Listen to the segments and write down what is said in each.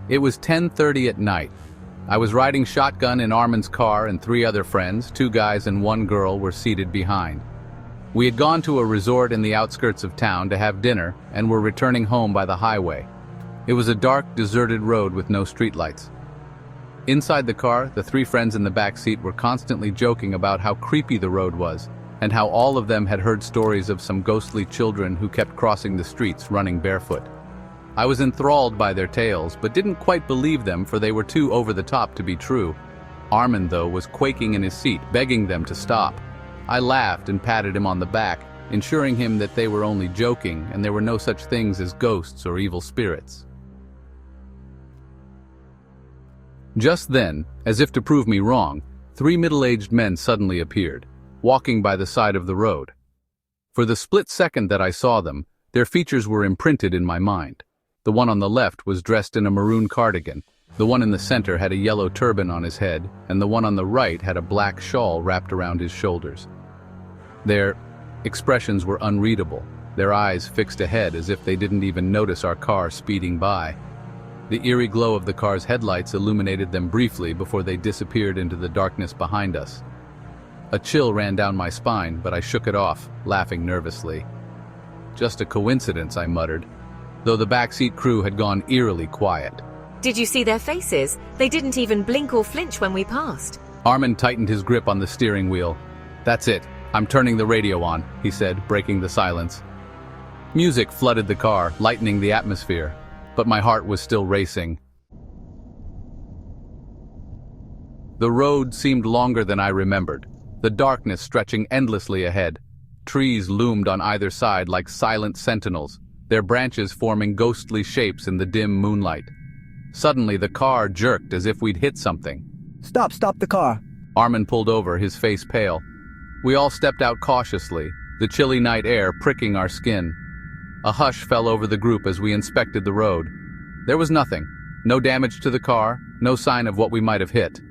It was 10:30 at night. I was riding shotgun in Armin's car and 3 other friends, 2 guys and 1 girl, were seated behind. We had gone to a resort in the outskirts of town to have dinner and were returning home by the highway. It was a dark, deserted road with no streetlights. Inside the car, the 3 friends in the back seat were constantly joking about how creepy the road was and how all of them had heard stories of some ghostly children who kept crossing the streets running barefoot. I was enthralled by their tales, but didn't quite believe them, for they were too over the top to be true. Armin, though, was quaking in his seat, begging them to stop. I laughed and patted him on the back, ensuring him that they were only joking and there were no such things as ghosts or evil spirits. Just then, as if to prove me wrong, 3 middle-aged men suddenly appeared, walking by the side of the road. For the split second that I saw them, their features were imprinted in my mind. The one on the left was dressed in a maroon cardigan, the one in the center had a yellow turban on his head, and the one on the right had a black shawl wrapped around his shoulders. Their expressions were unreadable, their eyes fixed ahead as if they didn't even notice our car speeding by. The eerie glow of the car's headlights illuminated them briefly before they disappeared into the darkness behind us. A chill ran down my spine, but I shook it off, laughing nervously. Just a coincidence, I muttered, though the backseat crew had gone eerily quiet. Did you see their faces? They didn't even blink or flinch when we passed. Armin tightened his grip on the steering wheel. "That's it. I'm turning the radio on," he said, breaking the silence. Music flooded the car, lightening the atmosphere, but my heart was still racing. The road seemed longer than I remembered, the darkness stretching endlessly ahead. Trees loomed on either side like silent sentinels, their branches forming ghostly shapes in the dim moonlight. Suddenly, the car jerked as if we'd hit something. Stop the car. Armin pulled over, his face pale. We all stepped out cautiously, the chilly night air pricking our skin. A hush fell over the group as we inspected the road. There was nothing. No damage to the car, no sign of what we might have hit.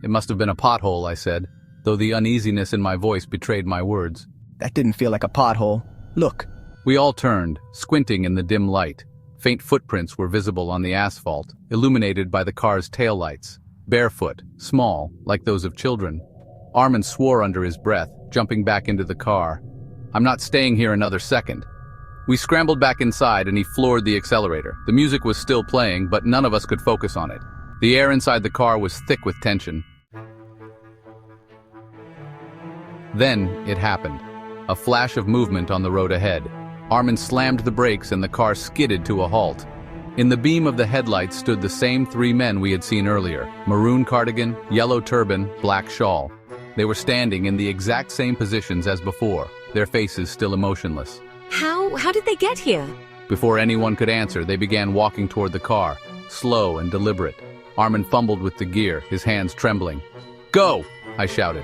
"It must have been a pothole," I said, though the uneasiness in my voice betrayed my words. That didn't feel like a pothole. Look. We all turned, squinting in the dim light. Faint footprints were visible on the asphalt, illuminated by the car's taillights. Barefoot, small, like those of children. Armin swore under his breath, jumping back into the car. "I'm not staying here another second." We scrambled back inside and he floored the accelerator. The music was still playing, but none of us could focus on it. The air inside the car was thick with tension. Then it happened. A flash of movement on the road ahead. Armin slammed the brakes and the car skidded to a halt. In the beam of the headlights stood the same 3 men we had seen earlier. Maroon cardigan, yellow turban, black shawl. They were standing in the exact same positions as before, their faces still emotionless. How did they get here? Before anyone could answer, they began walking toward the car, slow and deliberate. Armin fumbled with the gear, his hands trembling. "Go!" I shouted.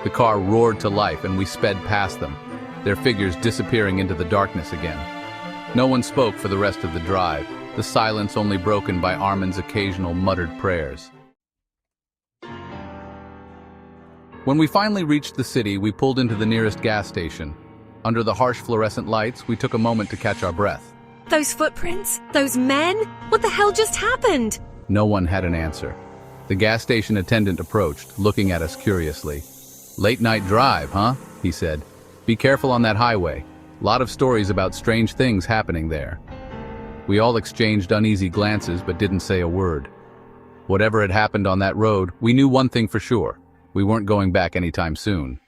The car roared to life and we sped past them, their figures disappearing into the darkness again. No one spoke for the rest of the drive, the silence only broken by Armin's occasional muttered prayers. When we finally reached the city, we pulled into the nearest gas station. Under the harsh fluorescent lights, we took a moment to catch our breath. Those footprints? Those men? What the hell just happened? No one had an answer. The gas station attendant approached, looking at us curiously. "Late night drive, huh?" he said. "Be careful on that highway. Lot of stories about strange things happening there." We all exchanged uneasy glances but didn't say a word. Whatever had happened on that road, we knew one thing for sure. We weren't going back anytime soon.